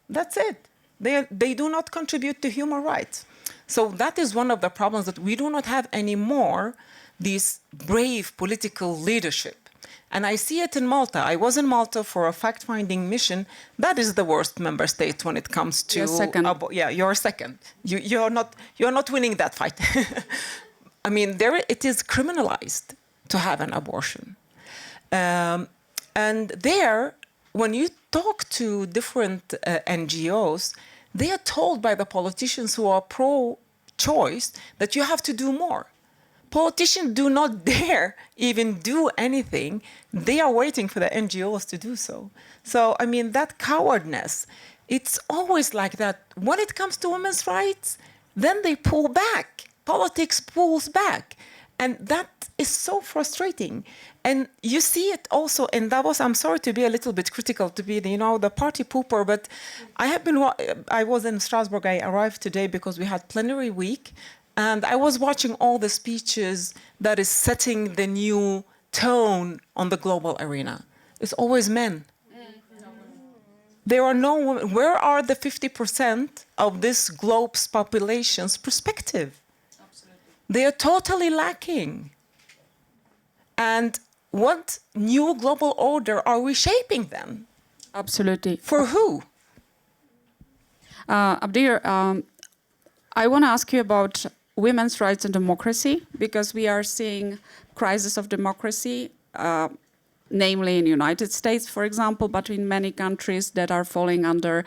That's it. They do not contribute to human rights. So that is one of the problems, that we do not have anymore this brave political leadership. And I see it in Malta. I was in Malta for a fact-finding mission. That is the worst member state when it comes to... You're second. Yeah, you're second. You're not winning that fight. I mean, it is criminalized to have an abortion. And there, when you talk to different NGOs, they are told by the politicians who are pro-choice that you have to do more. Politicians do not dare even do anything. They are waiting for the NGOs to do so. So, I mean, that cowardness, it's always like that. When it comes to women's rights, then they pull back. Politics pulls back. And that is so frustrating. And you see it also in Davos. I'm sorry to be a little bit critical, to be the party pooper, but I was in Strasbourg. I arrived today because we had plenary week, and I was watching all the speeches that is setting the new tone on the global arena. It's always men. There are no women. Where are the 50% of this globe's population's perspective? They are totally lacking. And what new global order are we shaping then? Absolutely. For who? Abdir, I want to ask you about women's rights and democracy, because we are seeing crisis of democracy, namely in the United States, for example, but in many countries that are falling under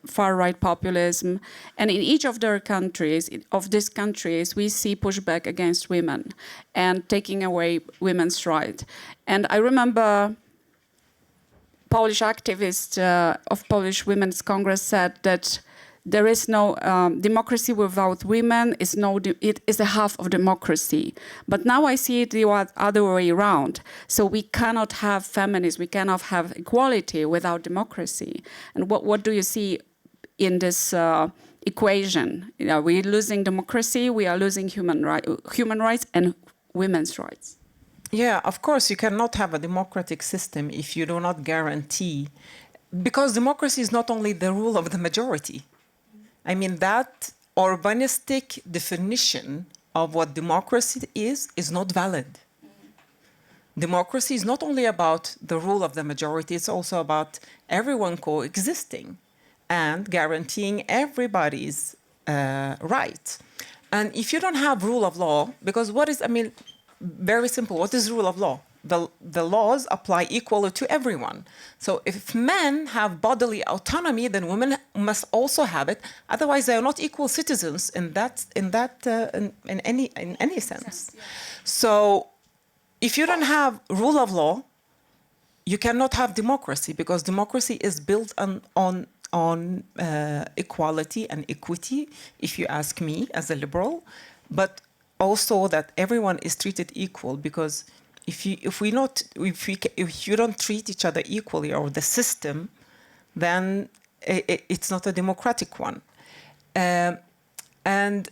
far-right populism. And in each of these countries, we see pushback against women and taking away women's rights. And I remember Polish activist of Polish Women's Congress said that there is no democracy without women. It is a half of democracy. But now I see it the other way around. So we cannot have feminism, we cannot have equality without democracy. And what do you see in this equation? We're losing democracy, we are losing human rights and women's rights. Yeah, of course, you cannot have a democratic system if you do not guarantee, because democracy is not only the rule of the majority. I mean, that urbanistic definition of what democracy is not valid. Democracy is not only about the rule of the majority, it's also about everyone coexisting and guaranteeing everybody's right. And if you don't have rule of law, because very simple, what is rule of law? The laws apply equally to everyone. So if men have bodily autonomy, then women must also have it. Otherwise, they are not equal citizens in any sense. Yeah. So if you don't have rule of law, you cannot have democracy, because democracy is built on equality and equity, if you ask me as a liberal, but also that everyone is treated equal, because if you don't treat each other equally, or the system, then it's not a democratic one. And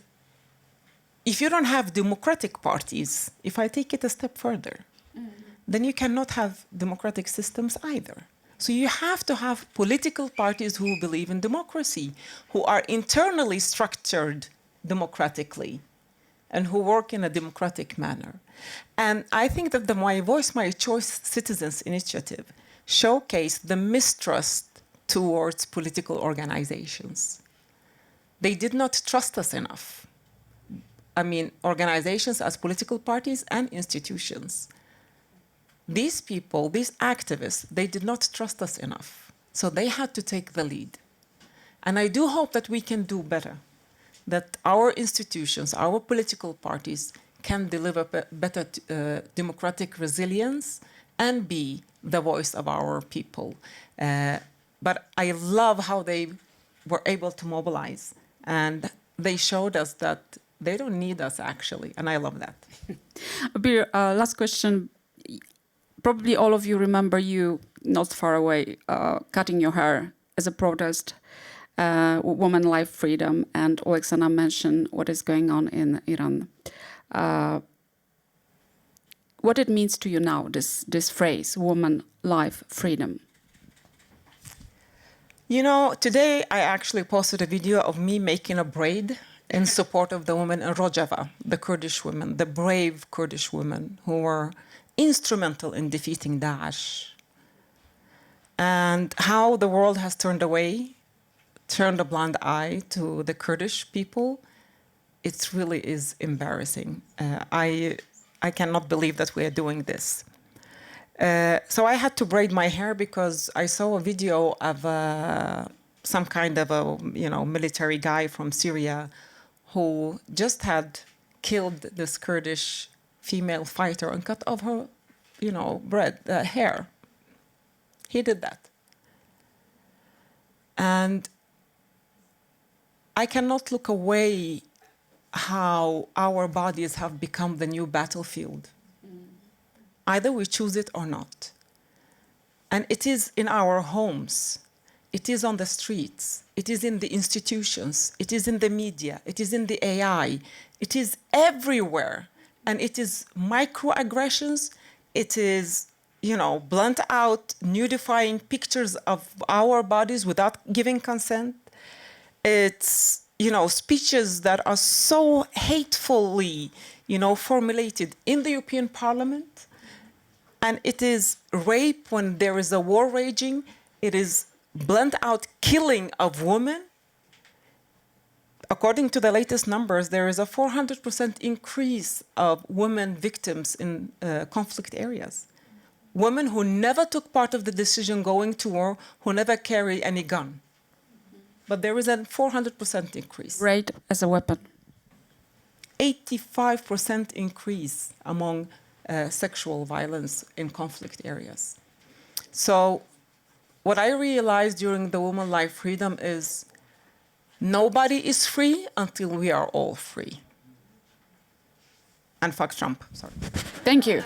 if you don't have democratic parties, if I take it a step further, then you cannot have democratic systems either. So you have to have political parties who believe in democracy, who are internally structured democratically, and who work in a democratic manner. And I think that the My Voice, My Choice Citizens Initiative showcased the mistrust towards political organizations. They did not trust us enough. I mean, organizations as political parties and institutions. These people, these activists, they did not trust us enough. So they had to take the lead. And I do hope that we can do better, that our institutions, our political parties can deliver better democratic resilience and be the voice of our people. But I love how they were able to mobilize, and they showed us that they don't need us, actually, and I love that. Abir, last question. Probably all of you remember you, not far away, cutting your hair as a protest. Woman, life, freedom, and Alexandra mentioned what is going on in Iran. What it means to you now, this phrase, woman, life, freedom? You know, today I actually posted a video of me making a braid in support of the women in Rojava, the Kurdish women, the brave Kurdish women who were instrumental in defeating Daesh. And how the world has turned a blind eye to the Kurdish people. It really is embarrassing. I cannot believe that we are doing this. So I had to braid my hair because I saw a video of some kind of a military guy from Syria who just had killed this Kurdish female fighter and cut off her, hair. He did that. And I cannot look away how our bodies have become the new battlefield. Either we choose it or not. And it is in our homes. It is on the streets. It is in the institutions. It is in the media. It is in the AI. It is everywhere. And it is microaggressions. It is, blunt out, nudifying pictures of our bodies without giving consent. It's, speeches that are so hatefully, formulated in the European Parliament. And it is rape when there is a war raging. It is blunt out killing of women. According to the latest numbers, there is a 400% increase of women victims in conflict areas. Women who never took part of the decision going to war, who never carry any gun. But there is a 400% increase. Rape as a weapon. 85% increase among sexual violence in conflict areas. So what I realized during the Woman Life Freedom is Nobody is free until we are all free. And fuck Trump, sorry. Thank you.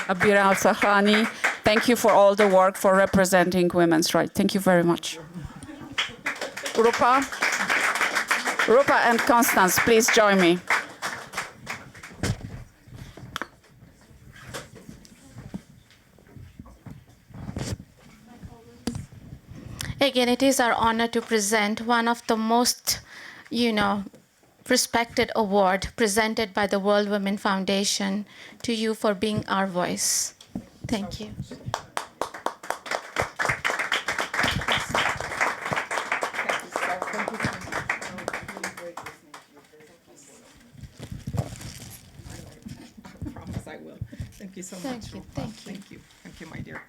Abir Al-Sahani, thank you for all the work for representing women's rights. Thank you very much. Rupa and Constance, please join me. Again, it is our honor to present one of the most, respected award presented by the World Women Foundation to you for being our voice. Thank you. I promise I will. Thank you so much. Thank you. Rupa. Thank you. Thank you. Thank you, my dear.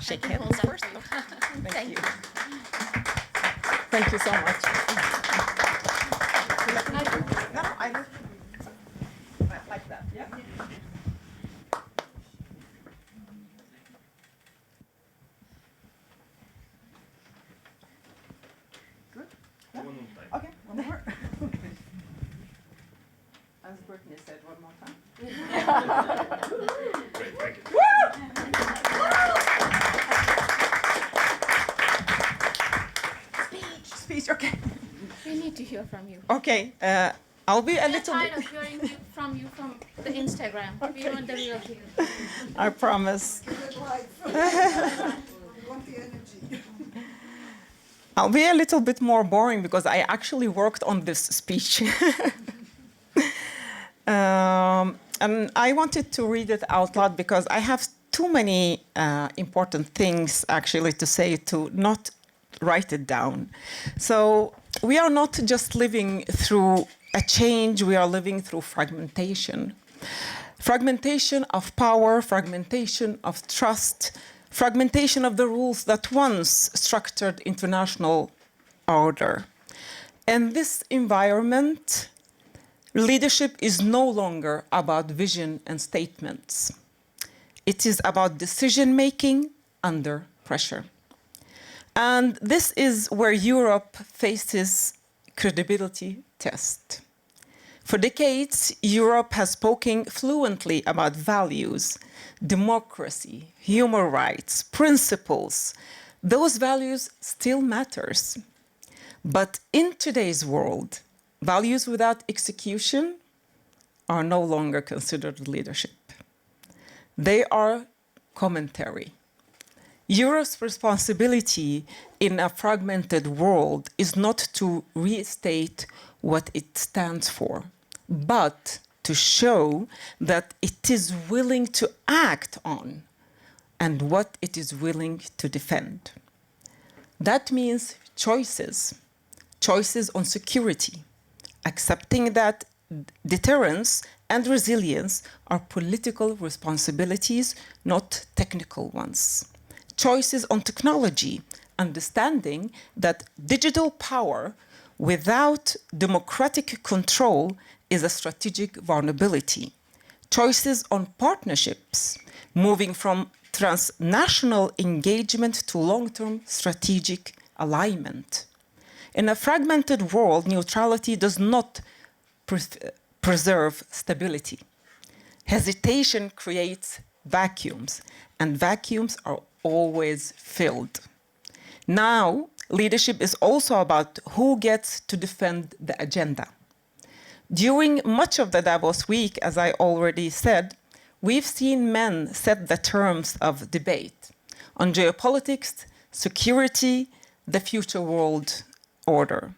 Shake hands first. Thank you. Thank you so much. No, I like that. Yeah. Good. Yeah. Okay. One more. As Brittany said, one more time. Great, thank you. Speech, okay. We need to hear from you. Okay, I'll be a We're little tired bit. of hearing from you from the Instagram. We want the real thing. I promise. I'll be a little bit more boring because I actually worked on this speech. And I wanted to read it out loud because I have too many important things actually to say to not write it down. So we are not just living through a change, we are living through fragmentation. Fragmentation of power, fragmentation of trust, fragmentation of the rules that once structured international order. And this environment, leadership is no longer about vision and statements. It is about decision-making under pressure. And this is where Europe faces credibility test. For decades, Europe has spoken fluently about values, democracy, human rights, principles. Those values still matters. But in today's world, values without execution are no longer considered leadership. They are commentary. Europe's responsibility in a fragmented world is not to restate what it stands for, but to show that it is willing to act on and what it is willing to defend. That means choices, choices on security, accepting that deterrence and resilience are political responsibilities, not technical ones. Choices on technology, understanding that digital power without democratic control is a strategic vulnerability. Choices on partnerships, moving from transnational engagement to long-term strategic alignment. In a fragmented world, neutrality does not preserve stability. Hesitation creates vacuums, and vacuums are always filled. Now, leadership is also about who gets to defend the agenda. During much of the Davos week, as I already said, we've seen men set the terms of debate on geopolitics, security, the future world order.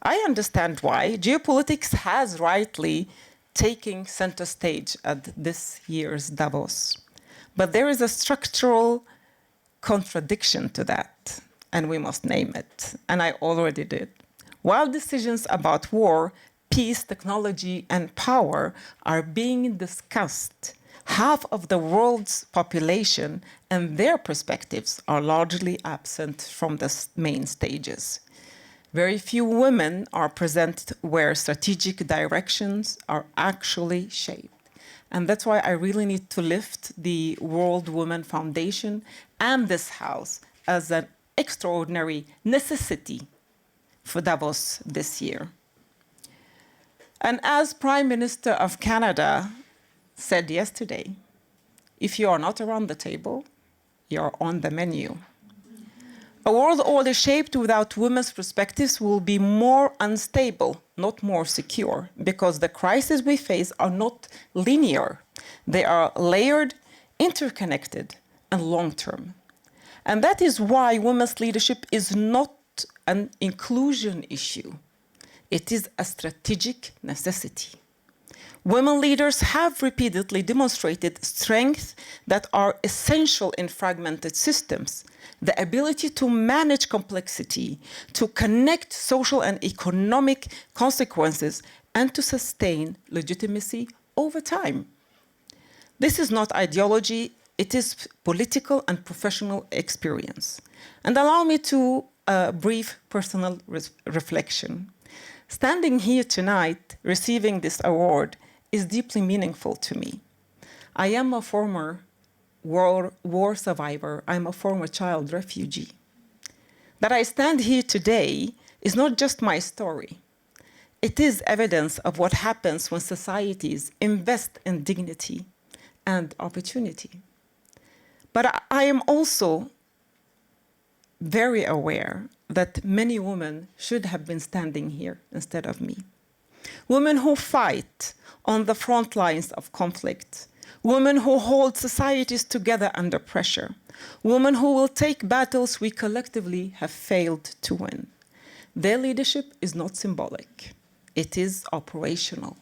I understand why. Geopolitics has rightly taken center stage at this year's Davos. But there is a structural contradiction to that, and we must name it, and I already did. While decisions about war, peace, technology, and power are being discussed, half of the world's population and their perspectives are largely absent from the main stages. Very few women are present where strategic directions are actually shaped. And that's why I really need to lift the World Women Foundation and this house as an extraordinary necessity for Davos this year. And as Prime Minister of Canada said yesterday, if you are not around the table, you're on the menu. A world order shaped without women's perspectives will be more unstable, not more secure, because the crises we face are not linear. They are layered, interconnected, and long-term. And that is why women's leadership is not an inclusion issue. It is a strategic necessity. Women leaders have repeatedly demonstrated strengths that are essential in fragmented systems, the ability to manage complexity, to connect social and economic consequences, and to sustain legitimacy over time. This is not ideology, it is political and professional experience. And allow me to a brief personal reflection. Standing here tonight, receiving this award, is deeply meaningful to me. I am a former war survivor. I'm a former child refugee. That I stand here today is not just my story. It is evidence of what happens when societies invest in dignity and opportunity. But I am also very aware that many women should have been standing here instead of me. Women who fight on the front lines of conflict, women who hold societies together under pressure, women who will take battles we collectively have failed to win. Their leadership is not symbolic, it is operational.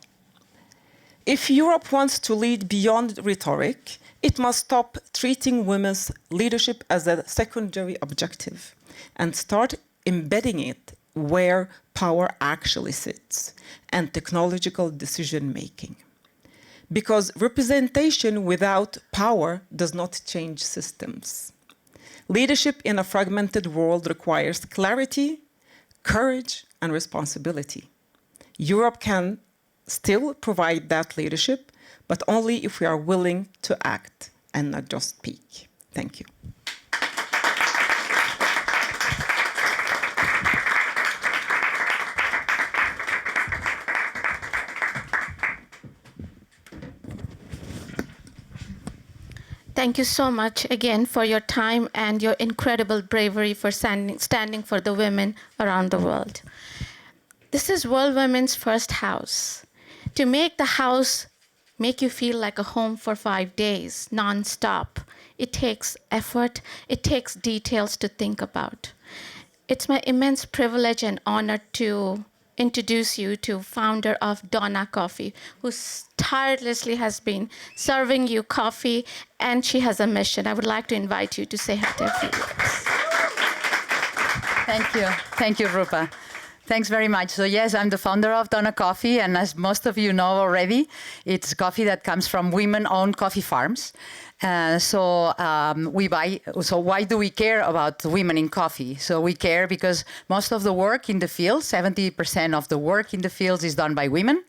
If Europe wants to lead beyond rhetoric, it must stop treating women's leadership as a secondary objective and start embedding it where power actually sits and technological decision-making. Because representation without power does not change systems. Leadership in a fragmented world requires clarity, courage, and responsibility. Europe can still provide that leadership, but only if we are willing to act and not just speak. Thank you. Thank you so much again for your time and your incredible bravery for standing for the women around the world. This is World Women's first house. To make the house make you feel like a home for 5 days, non-stop, it takes effort, it takes details to think about. It's my immense privilege and honor to introduce you to founder of Donna Coffee, who tirelessly has been serving you coffee, and she has a mission. I would like to invite you to say her few words. Thank you. Thank you, Rupa. Thanks very much. So yes, I'm the founder of Donna Coffee, and as most of you know already, it's coffee that comes from women-owned coffee farms. So why do we care about women in coffee? So we care because most of the work in the field, 70% of the work in the fields is done by women,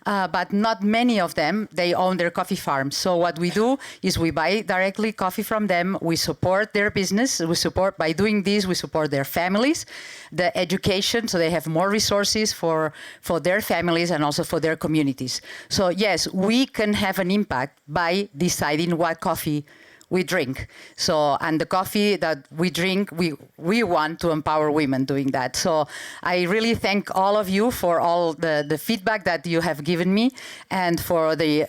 but not many of them, they own their coffee farms. So what we do is we buy directly coffee from them, we support their business, by doing this, we support their families, the education, so they have more resources for their families and also for their communities. So yes, we can have an impact by deciding what coffee we drink. So, and the coffee that we drink, we want to empower women doing that. So I really thank all of you for all the feedback that you have given me, and for the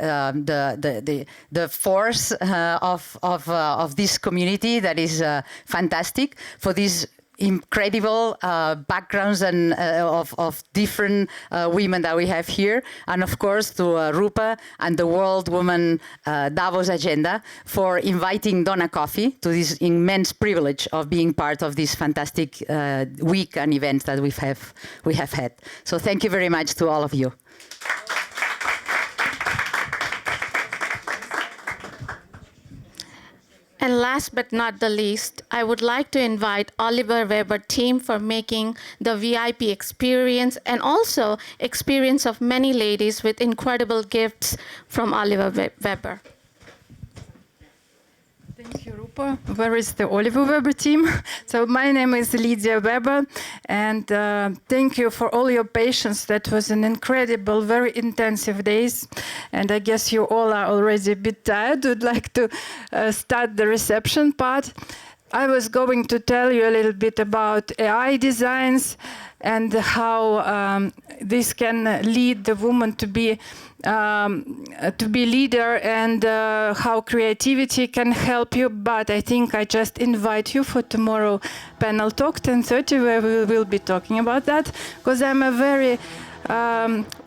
force of this community that is fantastic, for this incredible backgrounds and of different women that we have here, and of course to RUPA and the World Women Davos Agenda for inviting Donna Coffee to this immense privilege of being part of this fantastic week and events that we have had. So thank you very much to all of you. And last but not the least, I would like to invite Oliver Weber team for making the VIP experience and also experience of many ladies with incredible gifts from Oliver Weber. Thank you, Rupa. Where is the Oliver Weber team? So my name is Lydia Weber, and thank you for all your patience. That was an incredible, very intensive days, and I guess you all are already a bit tired. Would like to start the reception part. I was going to tell you a little bit about AI designs and how this can lead the woman to be leader, and how creativity can help you. But I think I just invite you for tomorrow panel talk 10:30, where we will be talking about that, because I'm a very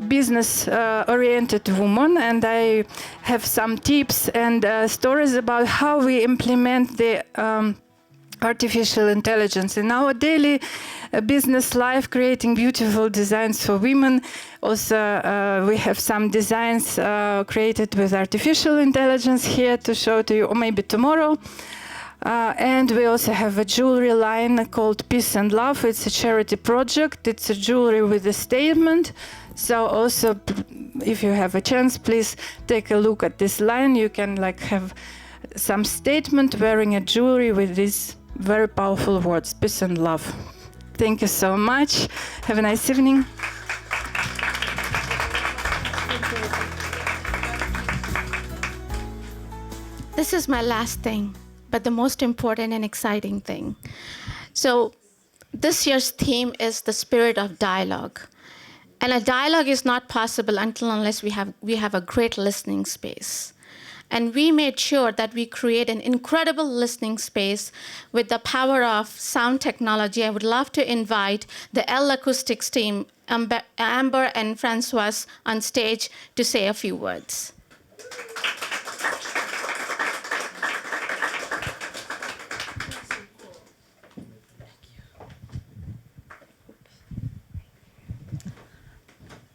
business oriented woman, and I have some tips and stories about how we implement the artificial intelligence in our daily business life, creating beautiful designs for women. Also, we have some designs created with artificial intelligence here to show to you, or maybe tomorrow. And we also have a jewelry line called Peace and Love. It's a charity project. It's a jewelry with a statement. So also, if you have a chance, please take a look at this line. You can have some statement wearing a jewelry with these very powerful words, peace and love. Thank you so much. Have a nice evening. This is my last thing, but the most important and exciting thing. So this year's theme is the spirit of dialogue. And a dialogue is not possible unless we have a great listening space. And we made sure that we create an incredible listening space with the power of sound technology. I would love to invite the L Acoustics team, Amber and Francois, on stage to say a few words.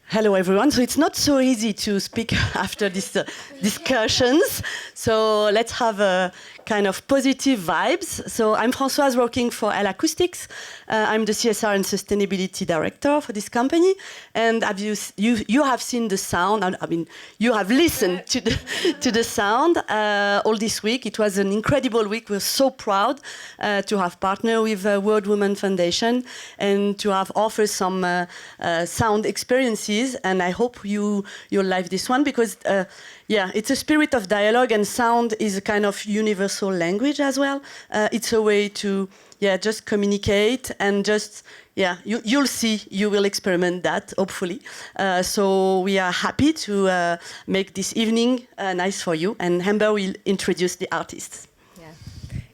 Hello, everyone. So it's not so easy to speak after these discussions. So let's have a kind of positive vibes. So I'm Françoise, working for L Acoustics. I'm the CSR and Sustainability Director for this company. And you have seen the sound. I mean, you have listened to the sound all this week. It was an incredible week. We're so proud to have partnered with World Women Foundation and to have offered some sound experiences. And I hope you'll like this one, because yeah, it's a spirit of dialogue, and sound is a kind of universal language as well. It's a way to just communicate, and just you'll see, you will experiment that, hopefully. So we are happy to make this evening nice for you, and Amber will introduce the artists.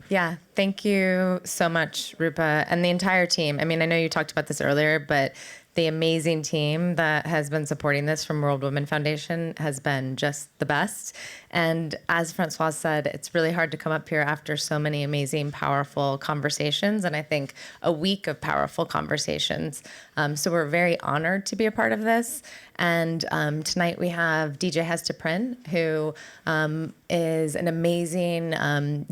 Yeah, thank you so much, Rupa, and the entire team. I mean, I know you talked about this earlier, but the amazing team that has been supporting this from World Women Foundation has been just the best. And as Francois said, it's really hard to come up here after so many amazing, powerful conversations, and I think a week of powerful conversations. So we're very honored to be a part of this. And tonight we have DJ Hesta Prin, who is an amazing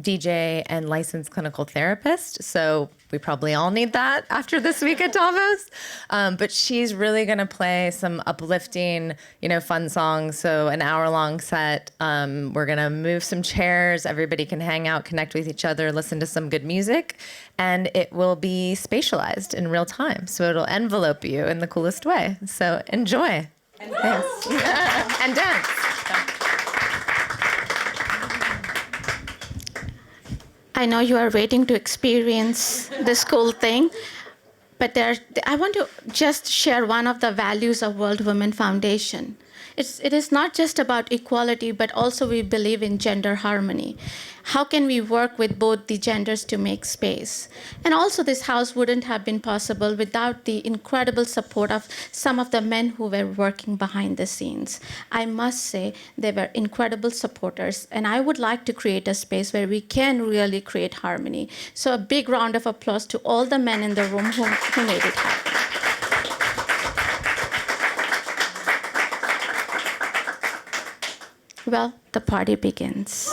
DJ and licensed clinical therapist. So we probably all need that after this week at Davos. But she's really going to play some uplifting, fun songs. So an hour-long set. We're going to move some chairs. Everybody can hang out, connect with each other, listen to some good music. And it will be spatialized in real time. So it'll envelope you in the coolest way. So enjoy. And dance. And dance. I know you are waiting to experience this cool thing, but I want to just share one of the values of World Women Foundation. It is not just about equality, but also we believe in gender harmony. How can we work with both the genders to make space? And also this house wouldn't have been possible without the incredible support of some of the men who were working behind the scenes. I must say they were incredible supporters, and I would like to create a space where we can really create harmony. So a big round of applause to all the men in the room who made it happen. Well, the party begins.